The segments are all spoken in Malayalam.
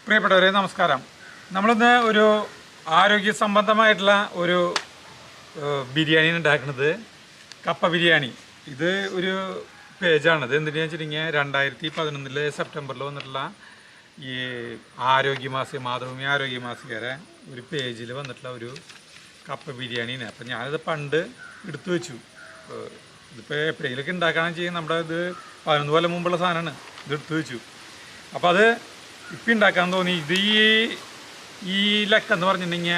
പ്രിയപ്പെട്ടവരെ നമസ്കാരം. നമ്മളിന്ന് ഒരു ആരോഗ്യ സംബന്ധമായിട്ടുള്ള ഒരു ബിരിയാണി ഉണ്ടാക്കുന്നത്, കപ്പ ബിരിയാണി. ഇത് ഒരു പേജാണിത്. എന്തിനാണെന്ന് വെച്ചിട്ടുണ്ടെങ്കിൽ 2011 സെപ്റ്റംബറിൽ വന്നിട്ടുള്ള ഈ ആരോഗ്യമാസിക, മാതൃഭൂമി ആരോഗ്യമാസികയുടെ ഒരു പേജിൽ വന്നിട്ടുള്ള ഒരു കപ്പ ബിരിയാണിയാണ്. അപ്പം ഞാനിത് പണ്ട് എടുത്തു വെച്ചു. ഇതിപ്പോൾ എപ്പോഴെങ്കിലൊക്കെ ഉണ്ടാക്കുകയാണെന്ന് ചെയ്യും. നമ്മുടെ ഇത് 11 കൊല്ലം മുമ്പുള്ള സാധനമാണ്. ഇത് എടുത്തു വെച്ചു. അപ്പോൾ അത് ഇപ്പം ഉണ്ടാക്കാൻ തോന്നി. ഇത് ഈ ലക്കെന്ന് പറഞ്ഞിട്ടുണ്ടെങ്കിൽ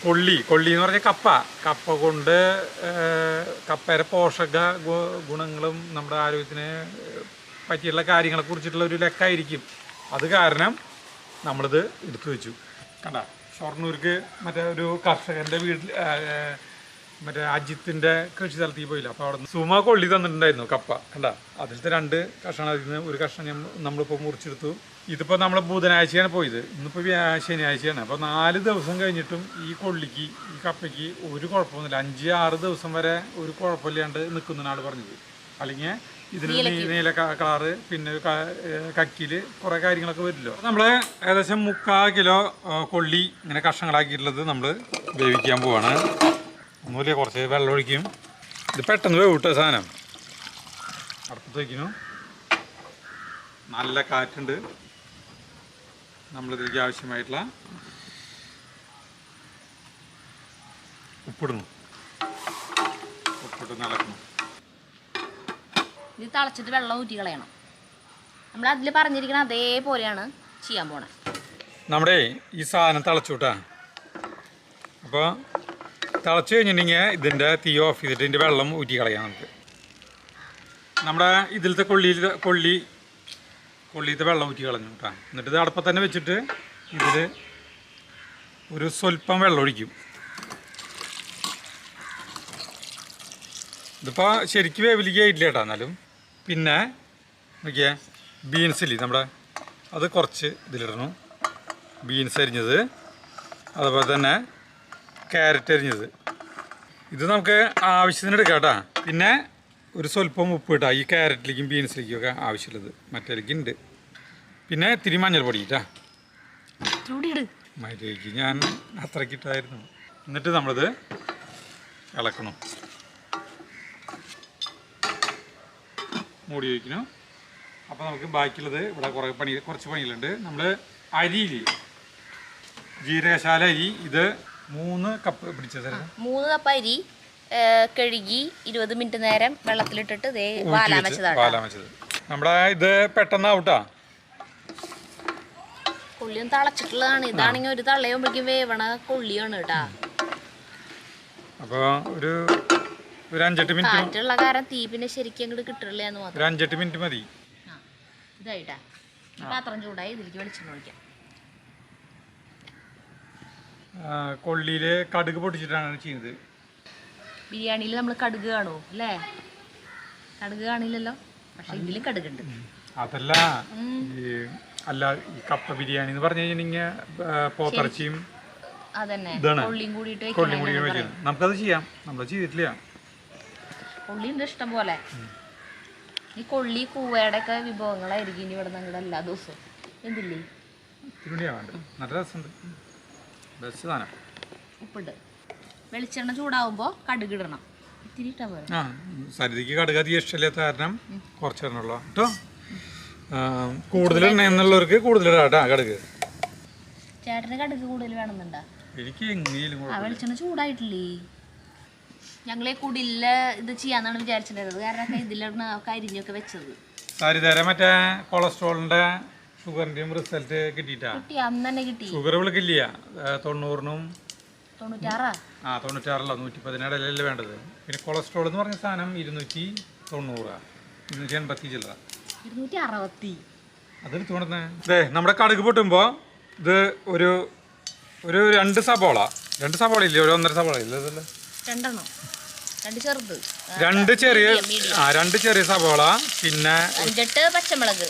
കൊള്ളി എന്ന് പറഞ്ഞാൽ കപ്പ കൊണ്ട് കപ്പയുടെ പോഷക ഗുണങ്ങളും നമ്മുടെ ആരോഗ്യത്തിന് പറ്റിയുള്ള കാര്യങ്ങളെ കുറിച്ചിട്ടുള്ള ഒരു ലക്കായിരിക്കും. അത് കാരണം നമ്മളിത് എടുത്തു വെച്ചു. കണ്ട, ഷൊർണൂർക്ക് മറ്റേ ഒരു കർഷകൻ്റെ വീട്ടിൽ മറ്റേ അജിത്തിൻ്റെ കൃഷി സ്ഥലത്തേക്ക് പോയില്ല. അപ്പോൾ അവിടെ സുമ കൊള്ളി തന്നിട്ടുണ്ടായിരുന്നു കപ്പ. കണ്ട, അതിലത്തെ 2 കഷ്ണം, അതിൽ നിന്ന് ഒരു കഷ്ണം നമ്മളിപ്പോൾ മുറിച്ചെടുത്തു. ഇതിപ്പോൾ നമ്മൾ ബുധനാഴ്ചയാണ് പോയത്, ഇന്നിപ്പോൾ ശനിയാഴ്ചയാണ്. അപ്പോൾ 4 ദിവസം കഴിഞ്ഞിട്ടും ഈ കൊള്ളിക്ക്, ഈ കപ്പയ്ക്ക് ഒരു കുഴപ്പമൊന്നുമില്ല. 5-6 ദിവസം വരെ ഒരു കുഴപ്പമില്ലാണ്ട് നിൽക്കുന്നതിനാണ് പറഞ്ഞത്. അല്ലെങ്കിൽ ഇതിന് നീല കളറ്, പിന്നെ കക്കിൽ കുറേ കാര്യങ്ങളൊക്കെ വരില്ലോ. നമ്മൾ ഏകദേശം 3/4 കിലോ കൊള്ളി ഇങ്ങനെ കഷ്ണങ്ങളാക്കിയിട്ടുള്ളത് നമ്മൾ വേവിക്കാൻ പോവാണ്. ഒന്നുമില്ല, കുറച്ച് വെള്ളം ഒഴിക്കും. ഇത് പെട്ടെന്ന് വേവിട്ട സാധനം. അടുപ്പത്ത് വയ്ക്കുന്നു. നല്ല കാറ്റുണ്ട്. നമ്മളിതിലേക്ക് ആവശ്യമായിട്ടുള്ള ഉപ്പിടുന്നു. ഉപ്പിട്ട് നിലക്കുന്നു. ഇത് തിളച്ചിട്ട് വെള്ളം ഊറ്റി കളയണം. നമ്മൾ അതിൽ പറഞ്ഞിരിക്കണം അതേപോലെയാണ് ചെയ്യാൻ പോണേ. നമ്മുടെ ഈ സാധനം തിളച്ചുട്ടാ. അപ്പോൾ തിളച്ച് കഴിഞ്ഞിട്ടുണ്ടെങ്കിൽ ഇതിൻ്റെ തീ ഓഫ് ചെയ്തിട്ട് ഇതിൻ്റെ വെള്ളം ഊറ്റി കളയാം നമുക്ക്. നമ്മുടെ ഇതിലത്തെ കൊള്ളിയിലത്തെ വെള്ളം ഊറ്റി കളഞ്ഞു കേട്ടോ. എന്നിട്ട് ഇത് അടുപ്പത്ത് തന്നെ വെച്ചിട്ട് ഇതിൽ ഒരു സ്വല്പം വെള്ളം ഒഴിക്കും. ഇതിപ്പോൾ ശരിക്കും വേവിലിക്കായിട്ടില്ല കേട്ടോ. എന്നാലും പിന്നെ നോക്കിയേ, ബീൻസില്ലേ നമ്മുടെ, അത് കുറച്ച് ഇതിലിടണം. ബീൻസ് അരിഞ്ഞത്, അതുപോലെ തന്നെ ക്യാരറ്റ് അരിഞ്ഞത്. ഇത് നമുക്ക് ആവശ്യത്തിന് എടുക്കാം കേട്ടോ. പിന്നെ ഒരു സ്വല്പം ഉപ്പ് ഇട്ടാൽ ഈ ക്യാരറ്റിലേക്കും ബീൻസിലേക്കും ഒക്കെ ആവശ്യമുള്ളത് മറ്റേലേക്ക് ഉണ്ട്. പിന്നെ ഇത്തിരി മഞ്ഞൾപ്പൊടി ഇട്ടാ, മറ്റേക്ക് ഞാൻ അത്രയ്ക്ക് ഇട്ടായിരുന്നു. എന്നിട്ട് നമ്മളിത് ഇളക്കണം, മൂടി വയ്ക്കണം. അപ്പോൾ നമുക്ക് ബാക്കിയുള്ളത് ഇവിടെ കുറച്ച് പണികളുണ്ട്. നമ്മൾ അരിയിൽ ജീരകശാല അരി, ഇത് 3 കപ്പ് പിടിച്ചത്. 3 കപ്പ് അരി കഴുകി 20 മിനിറ്റ് നേരം വെള്ളത്തിലിട്ടിട്ട് വാലാൻ വെച്ചത്. നമ്മുടെ ഇത് പെട്ടെന്നാവൂട്ടാ. കൊള്ളിയും തിളച്ചിട്ടുള്ളതാണ്. ഇതാണെങ്കിൽ ഒരു തള്ളയുമ്പോഴേക്കും വേവണ കൊള്ളിയാണ് കേട്ടാ. അപ്പോൾ ഒരു 5-8 മിനിറ്റ് കാറ്റുള്ള കാരണം തീ പിന്നെ ശരിക്കും അങ്ങോട്ട് കിട്ടില്ല എന്ന് മാത്രം. 5-8 മിനിറ്റ് മതി. ഇതായിട്ടാ പാത്രം ചൂടായി ഇതിലേക്ക് വെളിച്ചെണ്ണ ഒഴിക്കാം. കൊള്ളിയിൽ കടുക് പൊട്ടിച്ചിട്ടാണ് ചെയ്യുന്നത്. ബിരിയാണിയിൽ നമ്മൾ കടുക് കാണുമോ അല്ലേ? കടുക് കാണില്ലല്ലോ, പക്ഷെ ഇതിലും കടുകുണ്ട്. അതല്ല, ഈ കപ്പ ബിരിയാണി എന്ന് പറഞ്ഞു കഴിഞ്ഞിട്ടുണ്ടെങ്കിൽ പോത്തിറച്ചിയും കൊള്ളിയും കൂടിയിട്ട് വെക്കുന്നത്. നമുക്കത് ചെയ്യാം, നമ്മൾ ചെയ്തിട്ടില്ല. കൊള്ളിയുണ്ട് ഇഷ്ടം പോലെ. ഈ കൊള്ളി കൂവയുടെ ഒക്കെ വിഭവങ്ങളായിരിക്കും ഇനി ഇവിടെ ഞങ്ങളുടെ എല്ലാ ദിവസവും. എന്തില്ലേ നല്ല രസമുണ്ട്. ബെസ്റ്റ് സാധനം. ഉപ്പിട്ട് വെളിച്ചെണ്ണ ചൂടാവുമ്പോൾ കടുക് ഇടണം. ഇത്തിരി ഇട്ടാൽ പോലെ. സരിതയ്ക്ക് കടുക് അധികം ഇഷ്ടമില്ലാത്ത കാരണം കുറച്ച് ഇടണുള്ളൂ കേട്ടോ. കൂടുതൽ എന്നുള്ളവർക്ക് കൂടുതലിടാം കേട്ടോ കടുക്. ചേട്ടന് കടുക് കൂടുതൽ വേണമെന്നുണ്ടോ? എനിക്ക് എങ്ങനെയും വെളിച്ചെണ്ണ ചൂടായിട്ടില്ലേ? ഞങ്ങളെ കുടില്ല ഇത് ചെയ്യാന്നാണ് വിചാരിച്ചിട്ടുള്ളത്. കാരണം ഇതിലാണ് കരിഞ്ഞൊക്കെ വെച്ചത്. സരിതേരെ മറ്റേ കൊളസ്ട്രോളിന്റെ ഷുഗറിന്റെയും റിസൾട്ട് കിട്ടിയിട്ടാ. അന്ന് തന്നെ കിട്ടി. ഷുഗർ വിളിക്കില്ല. 90-നും 96 117 വേണ്ടത്. പിന്നെ കൊളസ്ട്രോൾ എന്ന് പറഞ്ഞ സാധനം 290 280 ചില്ലറ 260. അതെടുത്തു കൊണ്ടുവന്നേ. അതെ, നമ്മുടെ കടുക് പൊട്ടുമ്പോൾ ഇത് ഒരു 2 സബോള ഇല്ലേ, ഒരു 1.5 സബോള ഇല്ല, ഇതല്ലേ, 2 ചെറിയ സബോള, പിന്നെ 5 പച്ചമുളക്.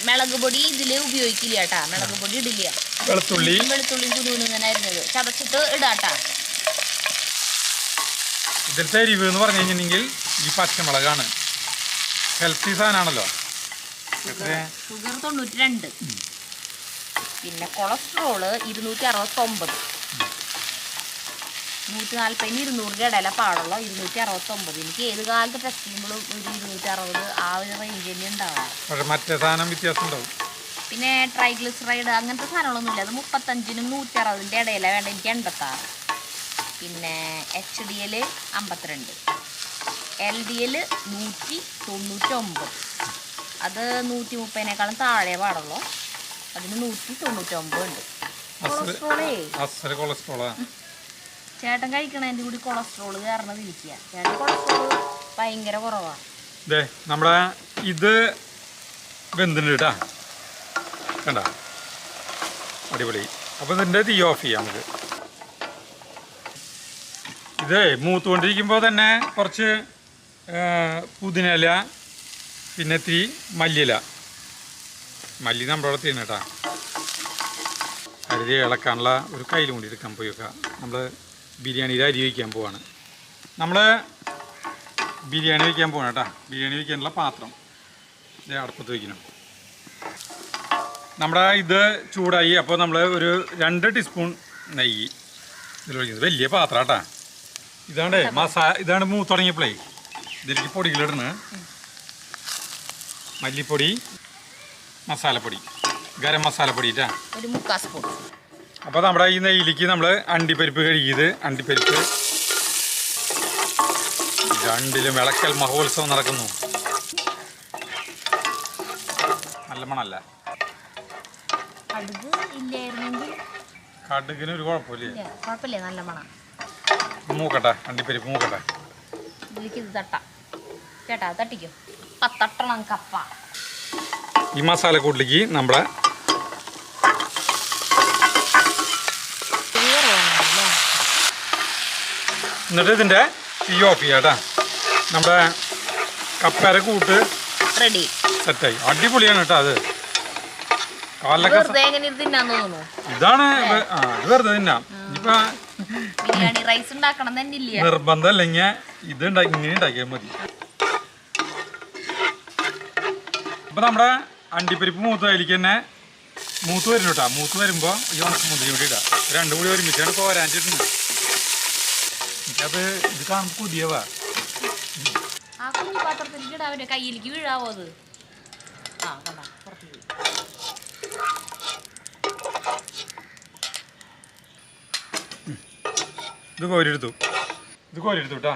മുളക് പൊടി ഇതില് ഉപയോഗിക്കില്ല കേട്ടാ, മുളക് പൊടി ഇടില്ല. വെളുത്തുള്ളി കുരുവിനായിരുന്നത് ചതച്ചിട്ട് ഇടാട്ടാ. ഇതിലത്തെ എരിവ് എന്ന് പറഞ്ഞു കഴിഞ്ഞിട്ടുണ്ടെങ്കിൽ ഈ പച്ചമുളകാണ്. ഹെൽത്തി സാധനമാണല്ലോ. ഷുഗർ 92. പിന്നെ കൊളസ്ട്രോള് 269. 140 200 ഇടയില പാടുള്ള 269. എനിക്ക് ഏത് കാലത്ത് ടെസ്റ്റ് ചെയ്യുമ്പോഴും ഒരു 260 ആ ഒരു റേഞ്ച് തന്നെ ഉണ്ടാവാം. മറ്റേ സാധനം വ്യത്യാസം ഉണ്ടാവും. പിന്നെ ട്രൈഗ്ലിസറൈഡ് അങ്ങനത്തെ സാധനങ്ങളൊന്നുമില്ല. അത് 35നും 160ൻ്റെ ഇടയിലാണ് വേണ്ട. എനിക്ക് 86. പിന്നെ HDL 52, LDL 199. അത് 130-നേക്കാളും താഴെ പാടുള്ളൂ. അതിന് 199 ഉണ്ട്. കൊളസ്ട്രോളേ ചേട്ടൻ കഴിക്കണതിൻ്റെ കൂടി കൊളസ്ട്രോൾ കാരണം ഇരിക്കുക. ചേട്ടൻ കൊളസ്ട്രോൾ ഭയങ്കര കുറവാണ്. നമ്മുടെ ഇത് വെന്തുണ്ട് കേട്ടാ, കണ്ട അടിപൊളി. അപ്പോൾ ഇതിൻ്റെ തീ ഓഫ് ചെയ്യാം നമുക്ക്. ഇത് മൂത്തുകൊണ്ടിരിക്കുമ്പോൾ തന്നെ കുറച്ച് പുതിനയില, പിന്നെ ഇത്തിരി മല്ലിയില. മല്ലി നമ്മുടെ അവിടെ തീരുന്ന കേട്ടാ. അരി ഇളക്കാനുള്ള ഒരു കയ്യിലും കൂടി എടുക്കാൻ പോയി വെക്കാം. നമ്മൾ ബിരിയാണിയിൽ അരി വയ്ക്കാൻ പോവാണ്. നമ്മൾ ബിരിയാണി വയ്ക്കാൻ പോവാണ് കേട്ടോ. ബിരിയാണി വയ്ക്കാനുള്ള പാത്രം ഇത് അടുപ്പത്ത് വയ്ക്കണം. നമ്മുടെ ഇത് ചൂടായി. അപ്പോൾ നമ്മൾ ഒരു 2 ടീസ്പൂൺ നെയ്യ് ഇതിൽ ഒഴിക്കുന്നത്. വലിയ പാത്രം കേട്ടോ. ഇതാണ്ട് ഇതാണ് മൂത്തുടങ്ങിയപ്പോഴേ ഇതിലേക്ക് പൊടികളിടുന്നത്. മല്ലിപ്പൊടി, മസാലപ്പൊടി, ഗരം മസാലപ്പൊടി ഇട്ടാ ഒരു 3/4 സ്പൂൺ. അപ്പോൾ നമ്മുടെ ഈ നെയ്യിലേക്ക് നമ്മൾ അണ്ടിപ്പരിപ്പ് കഴുകിയത്, അണ്ടിപ്പരിപ്പ് രണ്ടിലും ഇളക്കൽ മഹോത്സവം നടക്കുന്നു. നല്ല മണല്ല. കടുകിന് ഒരു കുഴപ്പമില്ല, നല്ല മണം. മൂക്കട്ടെ, അണ്ടിപ്പരിപ്പ് മൂക്കട്ടെ. ഇതിലേക്ക് ഇത് തട്ടാം ചേട്ടാ, തട്ടിക്കോ. 10 കപ്പ. ഈ മസാലക്കൂട്ടിലേക്ക് നമ്മുടെ എന്നിട്ട് ഇതിൻ്റെ തീ ഓഫ് ചെയ്യാം കേട്ടോ. നമ്മുടെ കപ്പയുടെ കൂട്ട് റെഡി, സെറ്റായി. അടിപൊളിയാണ് കേട്ടോ. അത് കാലൊക്കെ ഇതാണ്. ഇത് വെറുതെ തിന്നാം. ഇനിയിപ്പോ ബിരിയാണി റൈസ് ഉണ്ടാക്കണം തന്നെ നിർബന്ധം അല്ലെങ്കിൽ ഇത് ഇങ്ങനെ ഉണ്ടാക്കിയാൽ മതി. അപ്പൊ നമ്മുടെ അണ്ടിപ്പരിപ്പ് മൂത്തതിലേക്ക് തന്നെ മൂത്ത് വരും കേട്ടോ. മൂത്ത് വരുമ്പോൾ ഈ ഉണക്കമുന്തിരി കൂടി ഇടാം. 2 കൂടി ഒരുമിച്ചാണ് പോരാഞ്ചിട്ടുണ്ട്. അത് ഇത് കാണുമ്പോൾ പുതിയവാ. ആ കുഞ്ഞു പാത്രത്തിലേക്ക് ഇടാവേ, കയ്യിലേക്ക് വീഴാവോ അത്? ആ കണ്ടാ പുറത്തേക്ക്. ഇത് കോരിയെടുത്തു കേട്ടോ.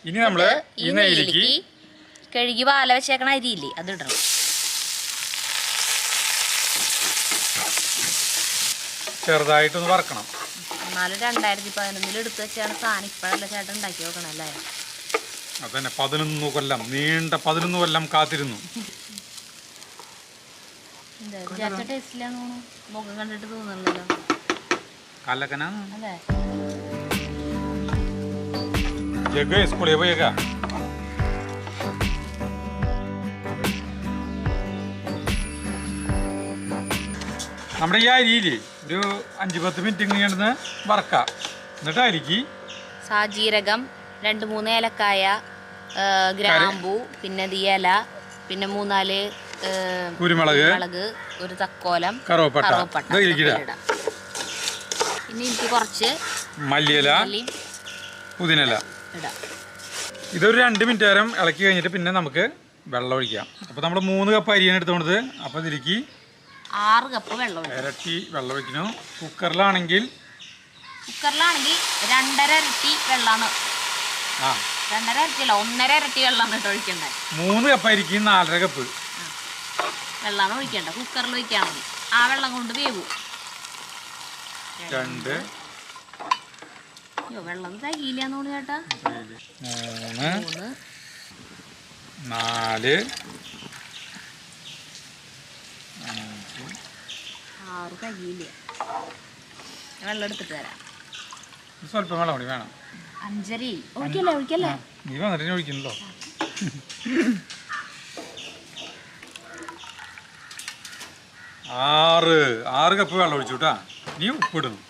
ഇനി നമ്മള് ഈ നെയ്യിലേക്ക് കഴുകി വാല വെച്ചേക്കണ അരിയില്ലേ അത് ഇടണം. ചെറുതായിട്ടൊന്ന് വറക്കണം. എന്നാലും 2011 എടുത്ത് വെച്ചാണ് സാധനം ഇപ്പോഴല്ല ചേട്ടൻ ഉണ്ടാക്കി നോക്കണല്ലേ. അതന്നെ 11 കൊല്ലം, നീണ്ട 11 കൊല്ലം കാത്തിരുന്നു. ടേസ്റ്റിലാന്ന് മുഖം കണ്ടിട്ട് തോന്നുന്നല്ലോ. കല്ലക്കനാണ്. അതെ, ജഗ്ഗ സ്കൂളിൽ പോയേക്കാ. നമ്മുടെ ഈ അരിയില് ഒരു 5-10 മിനിറ്റ് ഇങ്ങനെ വറക്കാം. എന്നിട്ട് അരിക്ക് സാജീരകം, 2-3 ഏലക്കായ, ഗ്രാമ്പൂ, പിന്നെ ഇല, പിന്നെ 3-4 കുരുമുളക്, ഒരു തക്കോലം, കറുവപ്പട്ട. പിന്നെ എനിക്ക് കുറച്ച് മല്ലിയില, പുതിനയില ഇടാം. ഇതൊരു 2 മിനിറ്റ് നേരം ഇളക്കി കഴിഞ്ഞിട്ട് പിന്നെ നമുക്ക് വെള്ളം ഒഴിക്കാം. അപ്പോൾ നമ്മൾ 3 കപ്പ് അരിയാണ് എടുത്തോണ്ടത്. അപ്പോൾ ഇതിലേക്ക് 6 കപ്പ് വെള്ളം ഇരട്ടി വെള്ളം ഒഴിക്കണം. കുക്കറിലാണെങ്കിൽ 2.5 ഇരട്ടി വെള്ളമാണ്. 2.5 ഇരട്ടിയല്ല, 1.5 ഇരട്ടി വെള്ളമാണ് കേട്ടോ ഒഴിക്കണ്ടേ. 3 കപ്പ് അരിക്ക് 4.5 കപ്പ് വെള്ളമാണ് ഒഴിക്കേണ്ട. കുക്കറിൽ ഒഴിക്കുകയാണെങ്കിൽ ആ വെള്ളം കൊണ്ട് വേവും. 2 വെള്ളം തകയില്ലാന്ന് തോന്നി ചേട്ടാ. 3 4 6 തകയില്ല. വെള്ളം എടുത്തിട്ട് തരാം. സ്വല്പം വെള്ളം കൂടി വേണം. 5.5 ഒഴിക്കല്ലേ. നീ വന്നിട്ട് ഒഴിക്കണല്ലോ. 6 കപ്പ് വെള്ളം ഒഴിച്ചു കേട്ടാ. നീ ഉപ്പിടുന്നു.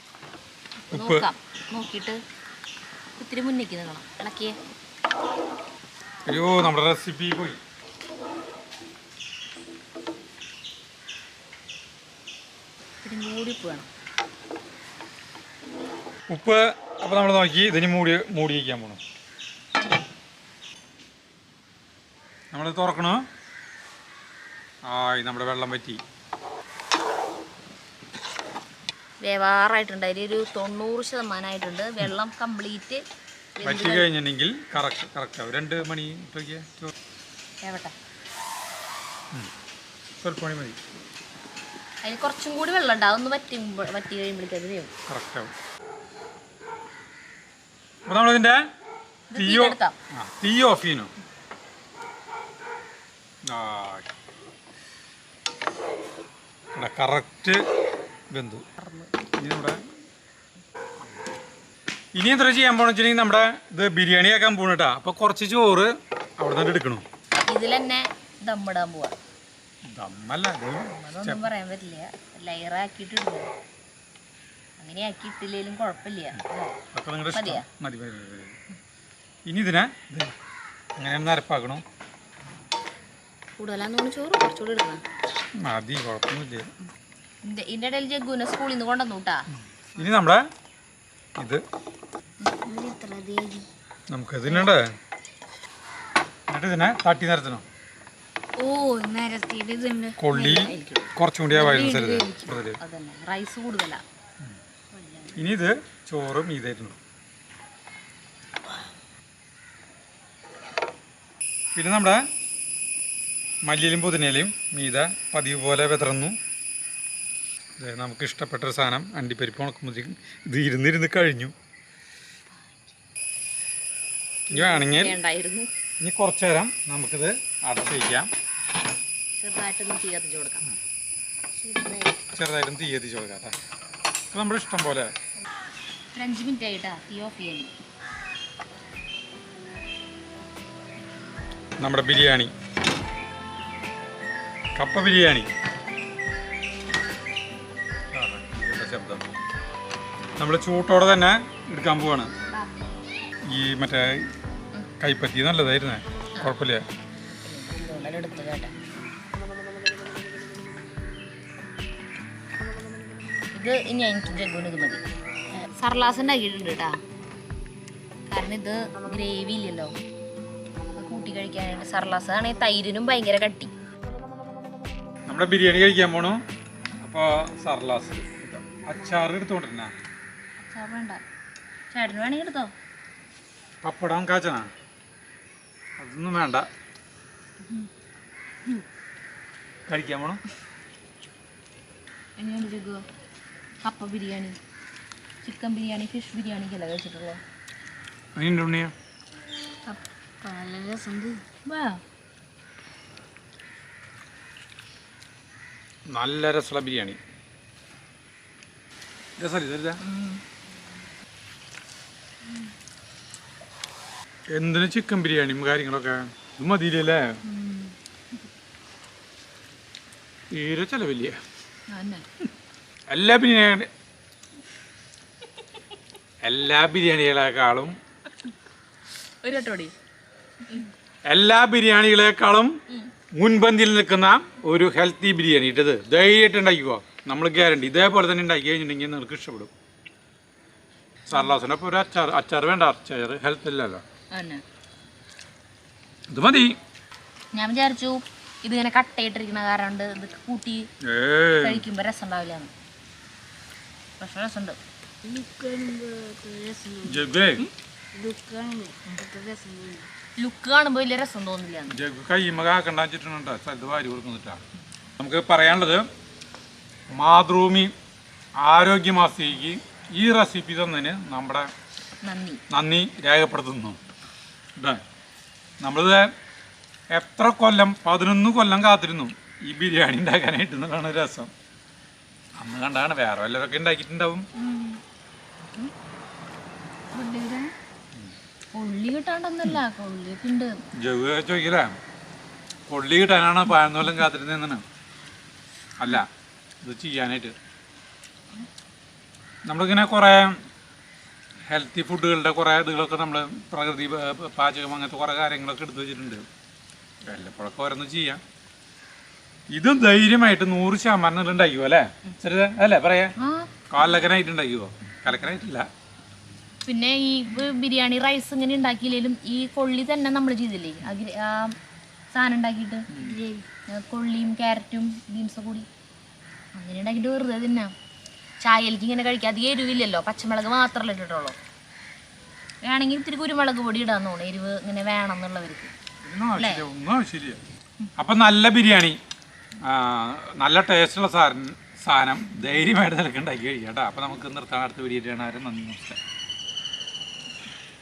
ഉപ്പ് നോക്കിയിട്ട് ഇത്തിരി മുന്നേക്ക് നിൽക്കണം. ഇളക്കിയേ. അയ്യോ, നമ്മുടെ റെസിപ്പി പോയി. ഇത്തിരി കൂടി ഉപ്പ് വേണം. ഉപ്പ് അപ്പോൾ നമ്മൾ നോക്കി ഇതിന് മൂടി വയ്ക്കാൻ പോകണം. നമ്മൾ തുറക്കണോ? നമ്മുടെ വെള്ളം പറ്റി വേവാറായിട്ടുണ്ട്. അതിലൊരു 90% ആയിട്ടുണ്ട്. വെള്ളം കംപ്ലീറ്റ് വറ്റി കഴിഞ്ഞിട്ടുണ്ടെങ്കിൽ കറക്റ്റ് 2 മണി വേവട്ടെ. സ്വല്പം മണി മതി. അതിന് കുറച്ചും കൂടി വെള്ളം ഉണ്ടാവും. ഒന്ന് വറ്റി കഴിയുമ്പോഴേക്കും അത് വേവും. കറക്റ്റ് ആവും. അപ്പോൾ നമ്മളിതിൻ്റെ തീ ഓഫ് ചെയ്യണം. കറക്റ്റ് വെന്തു. ഇനി എന്താ ചെയ്യാൻ പോണെന്ന് വെച്ചിട്ടുണ്ടെങ്കിൽ നമ്മുടെ ഇത് ബിരിയാണി ആക്കാൻ പോകണം കേട്ടോ. അപ്പോൾ കുറച്ച് ചോറ് അവിടെ നിന്ന് എടുക്കണം. ഇതിൽ തന്നെ ദമ്മിടാൻ പോവാ. ദമ്മല്ല, അതൊന്നും പറയാൻ പറ്റില്ല. ലെയറാക്കിയിട്ട് ഇടുക. അങ്ങനെ ആക്കി ഇട്ടില്ലേലും കുഴപ്പമില്ല. മതി. ഇനി ഇതിനെ എങ്ങനെയാണെന്ന് അരപ്പാക്കണോ? കൂടുതലാന്ന് ചോറ് കുറച്ചുകൂടി എടുക്കണം. മതി, കുഴപ്പമൊന്നുമില്ല. ഇതിൻ്റെ ഇടയിൽ ജഗ്ഗുവിനെ സ്കൂളിൽ നിന്ന് കൊണ്ടുവന്നു കേട്ടാ. ഇനി നമ്മുടെ ഇത് നമുക്ക് ഇതിനുണ്ട്. എന്നിട്ട് ഇതിനെ തട്ടി നിരത്തണം. കൊള്ളി കുറച്ചും കൂടി റൈസ് കൂടുതലാ. ഇനി ഇത് ചോറും ഇതായിരുന്നു. പിന്നെ നമ്മുടെ മല്ലിയിലും പുതിനയിലും മീത പതിവ് പോലെ വിതറുന്നു. നമുക്ക് ഇഷ്ടപ്പെട്ടൊരു സാധനം അണ്ടിപ്പരിപ്പ് ഉണക്കുമ്പോഴത്തേക്കും ഇത് ഇരുന്നിരുന്ന് കഴിഞ്ഞു. ഇനി വേണമെങ്കിൽ ഇനി കുറച്ചു നേരം നമുക്കിത് അടച്ച് വയ്ക്കാം. ചെറുതായിട്ടൊന്നും തീ കത്തിച്ച് കൊടുക്കാം. അപ്പോൾ നമ്മുടെ ഇഷ്ടം പോലെ 5 മിനിറ്റ് ആയിട്ടാ തീ ഓഫ് ചെയ്യാൻ. നമ്മുടെ ബിരിയാണി, കപ്പ ബിരിയാണി ശബ്ദം നമ്മൾ ചൂട്ടോടെ തന്നെ എടുക്കാൻ പോവാണ്. ഈ മറ്റേ കൈപ്പറ്റി നല്ലതായിരുന്നേ, കുഴപ്പമില്ല. ഇത് ഇനി എനിക്ക് ജഗ്ഗുവിന് ഇത് മതി. സർലാസ് ഉണ്ടാക്കിയിട്ടുണ്ട് കേട്ടാ. കാരണം ഇത് ഗ്രേവി ഇല്ലല്ലോ, കൂട്ടി കഴിക്കാനായിട്ട്. സർലാസ് ആണെങ്കിൽ തൈരിനും ഭയങ്കര കട്ടി. നമ്മുടെ ബിരിയാണി കഴിക്കാൻ പോണു. അപ്പോൾ സർലാസ് അച്ചാർ എടുത്തോണ്ടിരുന്ന. അച്ചാർ വേണ്ട, ചേട്ടന് വേണമെങ്കിൽ എടുത്തോ. പപ്പടം കാച്ചണ അതൊന്നും വേണ്ട. കഴിക്കാൻ പോണു. എങ്ങനെയുണ്ട് ജഗ്ഗു? കപ്പ ബിരിയാണി, ചിക്കൻ ബിരിയാണി, ഫിഷ് ബിരിയാണിക്കല്ല കഴിച്ചിട്ടുള്ളത്. അതിനുണ്ട് ഉണ്ണിയ നല്ല രസമുണ്ട്. വാ, നല്ല രസമുള്ള ബിരിയാണി. രസമില്ല എന്തിനു ചിക്കൻ ബിരിയാണിയും കാര്യങ്ങളൊക്കെ ഇത് മതിയില്ലേ? തീരെ ചെലവില്ല. എല്ലാ ബിരിയാണികളെക്കാളും മുൻപന്തിയിൽ നിൽക്കുന്ന ഒരു ഹെൽത്തി ബിരിയാണി ഇട്ടത് ധൈര്യമായിട്ട് ഉണ്ടാക്കിക്കോ. നമ്മൾ ഗ്യാരണ്ടി ഇതേപോലെ തന്നെ ഉണ്ടാക്കി കഴിഞ്ഞിട്ടുണ്ടെങ്കിൽ നിങ്ങൾക്ക് ഇഷ്ടപ്പെടും. സർലാസിനൊപ്പം ഒരു അച്ചാർ വേണ്ട. അച്ചാർ ഹെൽത്ത് ഇല്ലല്ലോ, ഇത് മതി. ഞാൻ വിചാരിച്ചു ഇതിങ്ങനെ കട്ടയിട്ടിരിക്കുന്ന കാരണം ഇത് കൂട്ടി കഴിക്കുമ്പോ രസം ഉണ്ടാവില്ല. പക്ഷെ രസമുണ്ട്. ലുക്ക് കാണുമ്പോ വലിയ രസം തോന്നില്ല. കൈമകാക്കണ്ടാച്ചിട്ടുണ്ട് സ്ഥലത്ത് വാരി കൊടുക്കുന്നിട്ടാ. നമുക്ക് പറയാനുള്ളത്, മാതൃഭൂമി ആരോഗ്യമാസികയ്ക്ക് ഈ റെസിപ്പി തന്നതിന് നമ്മുടെ നന്ദി രേഖപ്പെടുത്തുന്നു. നമ്മളിത് എത്ര കൊല്ലം, 11 കൊല്ലം കാത്തിരുന്നു ഈ ബിരിയാണി ഉണ്ടാക്കാനായിട്ട് എന്നുള്ളതാണ് രസം. അന്ന് കണ്ടാണ്, വേറെ വല്ലതൊക്കെ ഉണ്ടാക്കിയിട്ടുണ്ടാവും. ജവ് ചോദിക്കലേ, കൊള്ളി കിട്ടാനാണ് 11 കൊല്ലം കാത്തിരുന്നതെന്നാണ്. അല്ല, ഇത് ചെയ്യാനായിട്ട് നമ്മളിങ്ങനെ കുറേ ഹെൽത്തി ഫുഡുകളുടെ കുറേ ഇതുകളൊക്കെ നമ്മൾ പ്രകൃതി പാചകം അങ്ങനത്തെ കുറേ കാര്യങ്ങളൊക്കെ എടുത്തു വെച്ചിട്ടുണ്ട്. വല്ലപ്പോഴൊക്കെ ഓരോന്ന് ചെയ്യാം. ഇതും ധൈര്യമായിട്ട് 100% ഉണ്ടാക്കിയോ അല്ലേ ചെറുത് അല്ലേ പറയാ ആ കാലക്കനായിട്ട് ഉണ്ടാക്കിയോ കലക്കനായിട്ടില്ല. പിന്നെ ഈ ബിരിയാണി റൈസ് ഇങ്ങനെ ഉണ്ടാക്കിയില്ലെങ്കിലും ഈ കൊള്ളി തന്നെ നമ്മൾ ചെയ്തില്ലേ ആ സാധനം ഉണ്ടാക്കിയിട്ട് കൊള്ളിയും ക്യാരറ്റും ബീൻസും കൂടി അങ്ങനെ ഉണ്ടാക്കിയിട്ട് വെറുതെ തിന്നാം. ചായയിലേക്ക് ഇങ്ങനെ കഴിക്കാം. അധികം എരിവില്ലല്ലോ, പച്ചമുളക് മാത്രമല്ല ഇട്ടിട്ടുള്ളൂ. വേണമെങ്കിൽ ഇത്തിരി കുരുമുളക് പൊടി ഇടാൻ തോന്നുന്നു, എരിവ് ഇങ്ങനെ വേണം എന്നുള്ളവർക്ക്. ഒന്നും ആവശ്യമില്ല. അപ്പം നല്ല ബിരിയാണി, നല്ല ടേസ്റ്റുള്ള സാധനം ധൈര്യമായിട്ട് നിനക്ക് ഉണ്ടാക്കി കഴിക്കാം കേട്ടോ. അപ്പം നമുക്ക് നിർത്താൻ അടുത്ത വീഡിയോ ആണ്. നന്ദി, നമസ്കാരം.